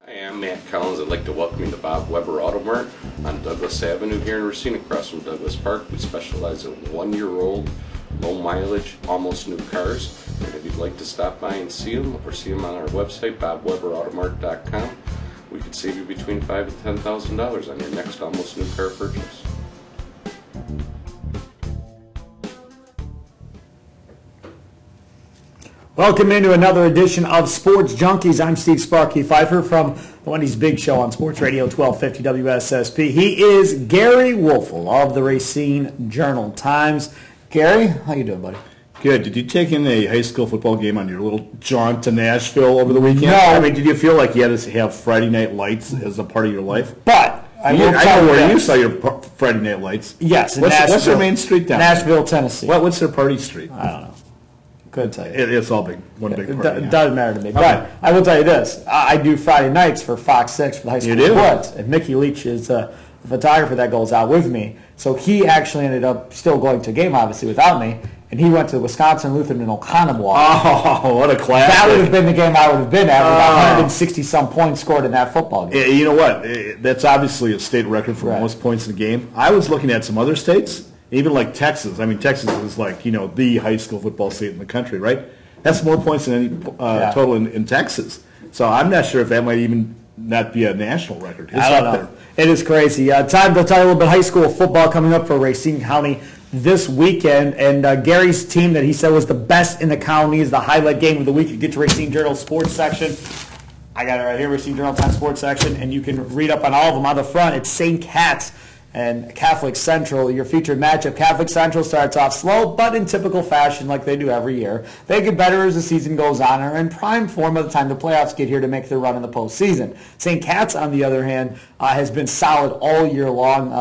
Hi, I'm Matt Collins. I'd like to welcome you to Bob Weber Auto Mart on Douglas Avenue here in Racine, across from Douglas Park. We specialize in 1-year-old, low mileage, almost new cars. And if you'd like to stop by and see them, or see them on our website, bobweberautomart.com, we could save you between $5,000 and $10,000 on your next almost new car purchase. Welcome into another edition of Sports Junkies. I'm Sparky Fifer from the Wendy's Big Show on Sports Radio 1250 WSSP. He is Gery Woelfel of the Racine Journal-Times. Gary, how you doing, buddy? Good. Did you take in a high school football game on your little jaunt to Nashville over the weekend? No. I mean, did you feel like you had to have Friday Night Lights as a part of your life? But I know where you saw your Friday Night Lights. Yes, in what's their main street down there? Nashville, Tennessee. What's their party street? I don't know. Couldn't tell you. It's all big. One big party. It doesn't matter to me. Okay. But I will tell you this. I do Friday nights for Fox 6 for the high school sports. And Mickey Leach is the photographer that goes out with me. So he actually ended up still going to a game, obviously, without me. And he went to Wisconsin Lutheran in Oconomowoc. Oh, what a classic. That would have been the game I would have been at with 160-some points scored in that football game. You know what? That's obviously a state record for most points in the game. I was looking at some other states, even like Texas. I mean, Texas is like, the high school football state in the country, right? That's more points than any total in Texas. So I'm not sure if that might even not be a national record. I don't know. It is crazy. Time to talk a little bit high school football coming up for Racine County this weekend. And Gary's team that he said was the best in the county is the highlight game of the week. You get to Racine Journal Sports section. I got it right here, Racine Journal Times Sports section. And you can read up on all of them. On the front, it's StCat and Catholic Central, your featured matchup. Catholic Central starts off slow, but in typical fashion like they do every year. They get better as the season goes on and are in prime form by the time the playoffs get here to make their run in the postseason. StCat's, on the other hand, has been solid all year long.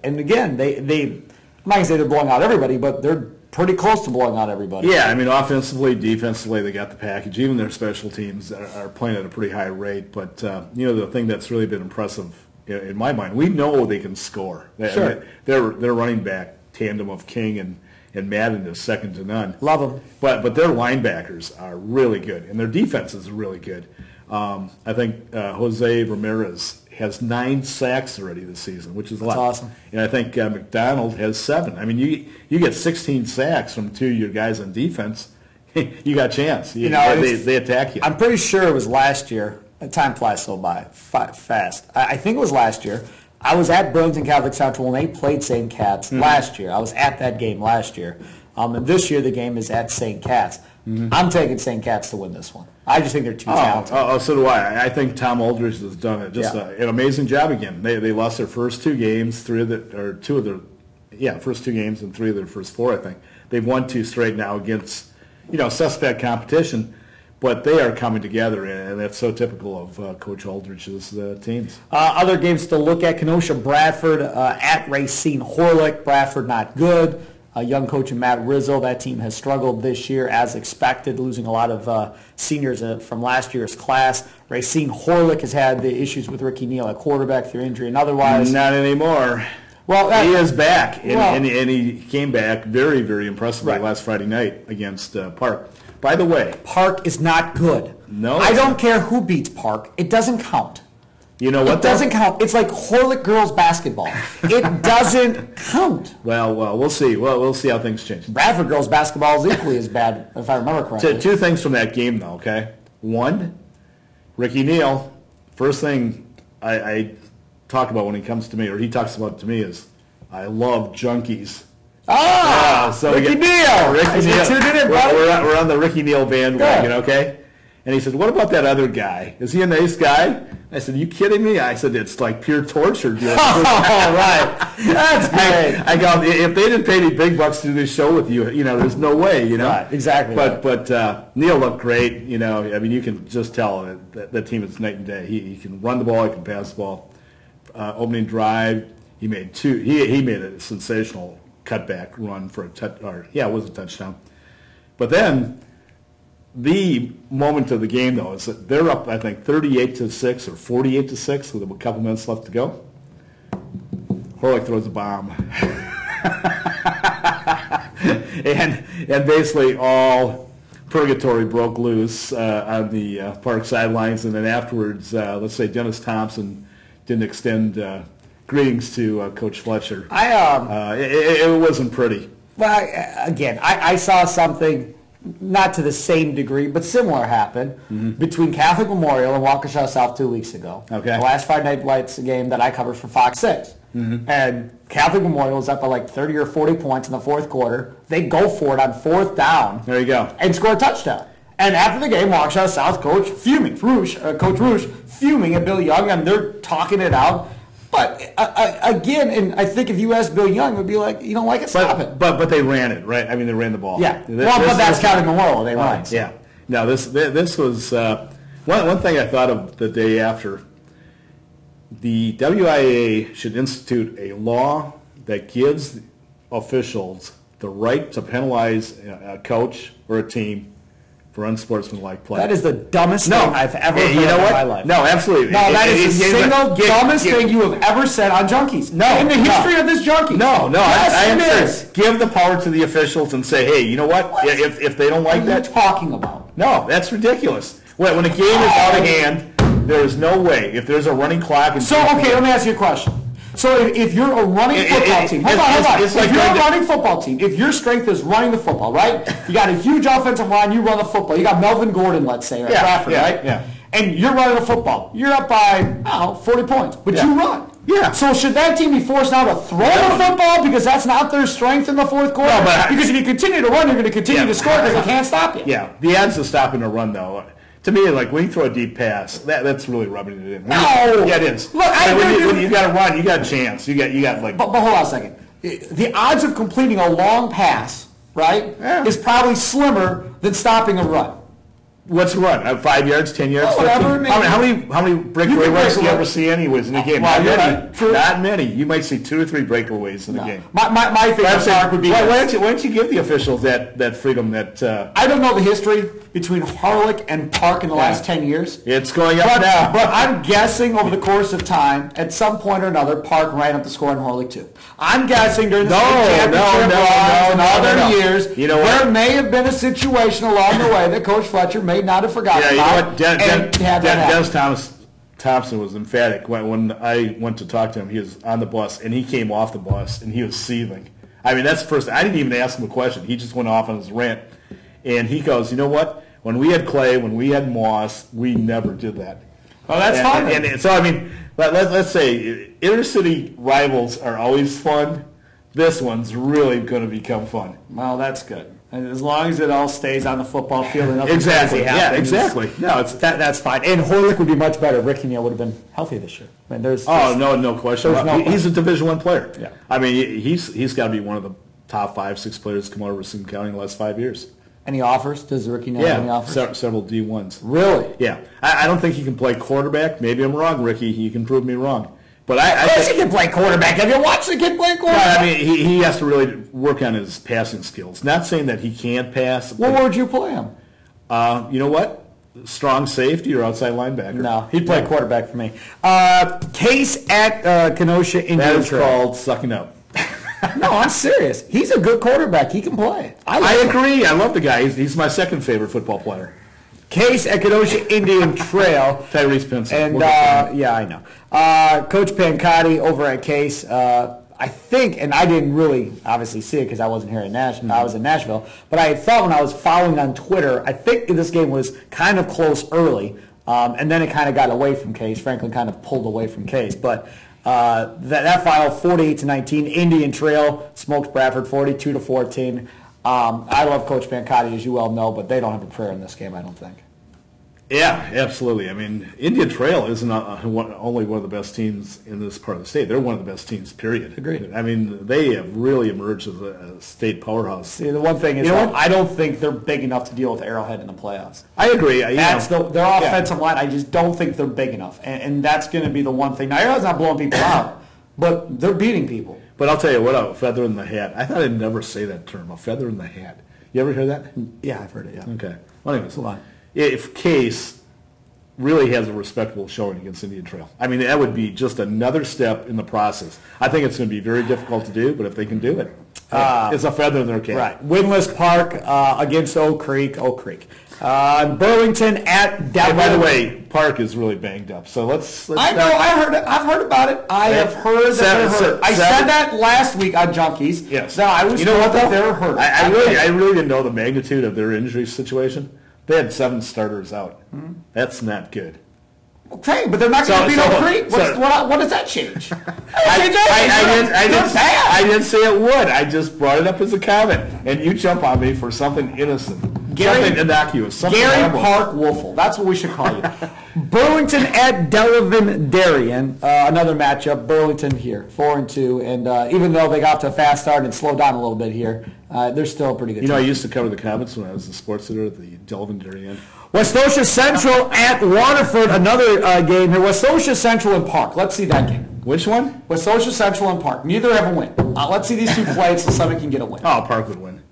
And again, I'm not going to say they're blowing out everybody, but they're pretty close to blowing out everybody. Yeah, I mean, offensively, defensively, they got the package. Even their special teams are playing at a pretty high rate. But, the thing that's really been impressive in my mind, we know they can score. Sure. Their running back tandem of King and Madden is second to none. Love them. But their linebackers are really good, and their defense is really good. I think Jose Ramirez has 9 sacks already this season, which is a lot. That's awesome. And I think McDonald has 7. I mean, you get 16 sacks from 2 of your guys on defense, you got a chance. They attack you. I'm pretty sure it was last year. Time flies so by fast. I think it was last year. I was at Burlington Catholic Central when they played StCat's last year. I was at that game last year. And this year the game is at StCat's. I'm taking StCat's to win this one. I just think they're too talented. Oh, so do I. I think Tom Aldridge has done an amazing job again. They lost their first 2 games, first 2 games and 3 of their first 4, I think. They've won 2 straight now against, suspect competition. But they are coming together, and that's so typical of Coach Aldridge's teams. Other games to look at: Kenosha, Bradford, at Racine, Horlick. Bradford not good. Young coach Matt Rizzo, that team has struggled this year as expected, losing a lot of seniors from last year's class. Racine, Horlick has had the issues with Rickey Neal at quarterback through injury and otherwise. Not anymore. Well, he is back, and he came back very, very impressively last Friday night against Park. By the way, Park is not good. No, I don't care who beats Park. It doesn't count. You know what? It doesn't count. It's like Horlick girls basketball. It doesn't count. Well, we'll see. We'll see how things change. Bradford girls basketball is equally as bad, if I remember correctly. 2 things from that game, though. Okay, 1, Rickey Neal. First thing I talk about when he comes to me, or he talks about to me, is I love Junkies. So Rickey Neal. We're on the Rickey Neal bandwagon, okay? And he said, "What about that other guy? Is he a nice guy?" I said, "Are you kidding me?" I said, "It's like pure torture." Right. That's great. I go, if they didn't pay any big bucks to do this show with you, there's no way, Right, exactly. But Neal looked great, I mean, you can just tell that team is night and day. He can run the ball, he can pass the ball. Opening drive, he made 2. He made a sensational cutback run for it was a touchdown. But then the moment of the game, though, is that they're up, I think, 38-6 or 48-6 with a couple minutes left to go. Horlick throws a bomb, and basically all purgatory broke loose on the park sidelines, and then afterwards, let's say Dennis Thompson didn't extend greetings to Coach Fletcher. It wasn't pretty. Well, again, I saw something, not to the same degree, but similar happen between Catholic Memorial and Waukesha South 2 weeks ago. Okay. The last Friday Night Lights game that I covered for Fox 6. And Catholic Memorial was up by like 30 or 40 points in the fourth quarter. They go for it on fourth down. There you go. And score a touchdown. And after the game, Hawkshaw South coach fuming, Coach Rouge fuming at Bill Young, and they're talking it out. But again, and I think if you asked Bill Young, it would be like, you don't like it, stop it. But they ran it, right? I mean, they ran the ball. Yeah. But that's Catholic Memorial. They ran. Yeah. No, this was one thing I thought of the day after. The WIAA should institute a law that gives officials the right to penalize a coach or a team for unsportsmanlike play. That is the dumbest thing I've ever heard in my life. No, absolutely. No, that is the single dumbest thing you have ever said on Junkies. No. In the history of this Junkies. No. Yes, I give the power to the officials and say, hey, you know what? If they don't like that. What are you talking about? No, that's ridiculous. When a game is out of hand, there is no way. If there's a running clock. Let me ask you a question. So if you're a running football team, hold on. If you're a running football team, if your strength is running the football, right? You got a huge offensive line, you run the football. You got Melvin Gordon, let's say, at Bradford, right? Yeah. And you're running the football. You're up by, 40 points, but you run. Yeah. So should that team be forced now to throw the football because that's not their strength in the fourth quarter? No, because if you continue to run, you're going to continue to score because they can't stop you. Yeah. The odds of stopping a run, though, to me, like when you throw a deep pass, that's really rubbing it in. No. Yeah, it is. Look, when you got to run, you got a chance. You got like. But hold on a second. The odds of completing a long pass, right, is probably slimmer than stopping a run. What's a run? 5 yards, 10 yards? Whatever. How many breakaway runs do you ever see anyways in a game? Well, not many. You might see 2 or 3 breakaways in a game. My favorite part would be why don't you give the officials that freedom that... I don't know the history between Horlick and Park in the last 10 years. It's going up now. But I'm guessing over the course of time, at some point or another, Park ran up the score on Horlick too. I'm guessing during the other years, you know there may have been a situation along the way that Coach Fletcher may not have forgotten about. Dennis Thompson was emphatic. When I went to talk to him, he was on the bus, and he came off the bus, and he was seething. I mean, that's the first. I didn't even ask him a question. He just went off on his rant, and he goes, you know what? When we had Clay, when we had Moss, we never did that. Oh, that's fine. And so, I mean, let's say intercity rivals are always fun. This one's really going to become fun. Well, that's good. And as long as it all stays on the football field and nothing exactly, crazy happens, exactly. No, that's fine. And Horlick would be much better. Rickey Neal would have been healthy this year. I mean, no question. He's a Division I player. Yeah. I mean, he's got to be one of the top 5, 6 players to come out of Racine County in the last 5 years. Any offers? Does Rickey Neal have any offers? Several D1s. Really? Yeah. I don't think he can play quarterback. Maybe I'm wrong, Ricky. You can prove me wrong. But of course he can play quarterback. Have you watched the kid play quarterback? No, I mean, he has to really work on his passing skills. Not saying that he can't pass. Where would you play him? You know what? Strong safety or outside linebacker. No, he'd play quarterback for me. Case at Kenosha Indian That is Trail. called sucking up. No, I'm serious. He's a good quarterback. He can play. I agree. I love the guy. He's my second favorite football player. Case at Kenosha Indian Trail. Tyrese Pinson. And, yeah, I know. Coach Pancotti over at Case, I think, and I didn't really obviously see it because I wasn't here in Nashville. I was in Nashville. But I thought when I was following on Twitter, I think this game was kind of close early. And then it kind of got away from Case. Franklin kind of pulled away from Case. But that final, 48-19, Indian Trail smoked Bradford 42-14. I love Coach Pancotti, as you well know, but they don't have a prayer in this game, I don't think. Yeah, absolutely. I mean, Indian Trail isn't only one of the best teams in this part of the state. They're one of the best teams, period. Agreed. I mean, they have really emerged as a state powerhouse. See, the one thing is, I don't think they're big enough to deal with Arrowhead in the playoffs. I agree. Their offensive line, I just don't think they're big enough. And that's going to be the one thing. Now, Arrowhead's not blowing people out, but they're beating people. But I'll tell you what, a feather in the hat. I thought I'd never say that term, a feather in the hat. You ever hear that? Yeah, I've heard it, yeah. Okay. Well, anyways, hold on. If Case really has a respectable showing against Indian Trail, I mean, that would be just another step in the process. I think it's going to be very difficult to do, but if they can do it. It's a feather in their cap. Right. Winless Park against Oak Creek. Burlington at Devon. And by the way, Park is really banged up. So let's I know. I've heard about it. I have heard that they're hurt. I said that last week on Junkies. Yes. No, I was told that they're hurt. I really didn't know the magnitude of their injury situation. They had 7 starters out. Mm-hmm. That's not good. Okay, but they're not going to beat Oak Creek. What does that change? I didn't say it would. I just brought it up as a comment, and you jump on me for something innocent, something innocuous. Gery Woelfel. That's what we should call you. Burlington at Delavan Darien. Another matchup. Burlington here, 4-2, and even though they got off to a fast start and slowed down a little bit here, they're still a pretty good team. I used to cover the Comets when I was a sports editor at the Delavan Darien. Westosha Central at Waterford, another game here. Westosha Central and Park. Let's see that game. Which one? Westosha Central and Park. Neither have a win. Let's see these two play so somebody can get a win. Oh, Park would win.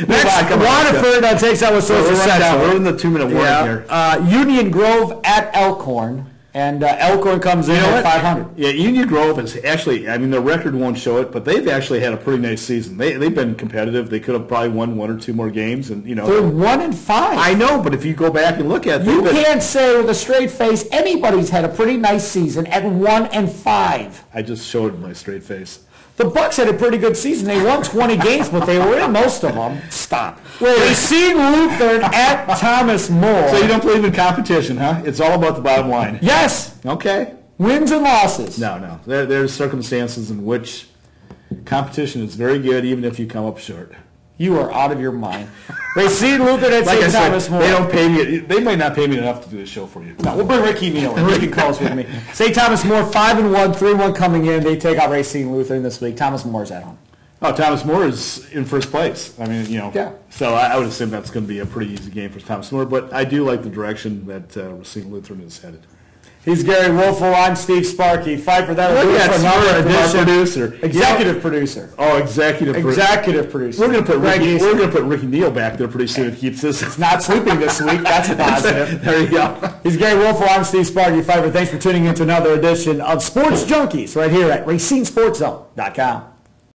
Next, Waterford takes out Westosha Central. We're in the 2-minute warning here. Union Grove at Elkhorn. And Elkhorn comes in at 500. Yeah, Union Grove is actually, their record won't show it, but they've actually had a pretty nice season. They've been competitive. They could have probably won 1 or 2 more games. And they're 1-5. I know, but if you go back and look at it. You can't say with a straight face anybody's had a pretty nice season at 1-5. I just showed my straight face. The Bucks had a pretty good season. They won 20 games, but they were in most of them. Stop. Racine Lutheran at Thomas More. So you don't believe in competition, huh? It's all about the bottom line. Yes. Okay. Wins and losses. No. There's circumstances in which competition is very good, even if you come up short. You are out of your mind. Racine Lutheran at St. Thomas More. They don't pay me. They might not pay me enough to do this show for you. No, we'll bring Rickey Neal in. Rickey calls with me. St. Thomas More 5-1, 3-1 coming in. They take out Racine Lutheran this week. Thomas Moore's at home. Oh, Thomas More is in first place. Yeah. So I would assume that's going to be a pretty easy game for Thomas More. But I do like the direction that Racine Lutheran is headed. He's Gery Woelfel. I'm Steve Sparky. Fifer, that'll do it for another edition. Producer. Executive producer. Oh, executive producer. We're going to put Rickey Neal back there pretty soon if he keeps this. He's not sleeping this week. That's a positive. There you go. He's Gery Woelfel. I'm Steve Sparky. Fifer, thanks for tuning in to another edition of Sports Junkies right here at RacineSportsZone.com.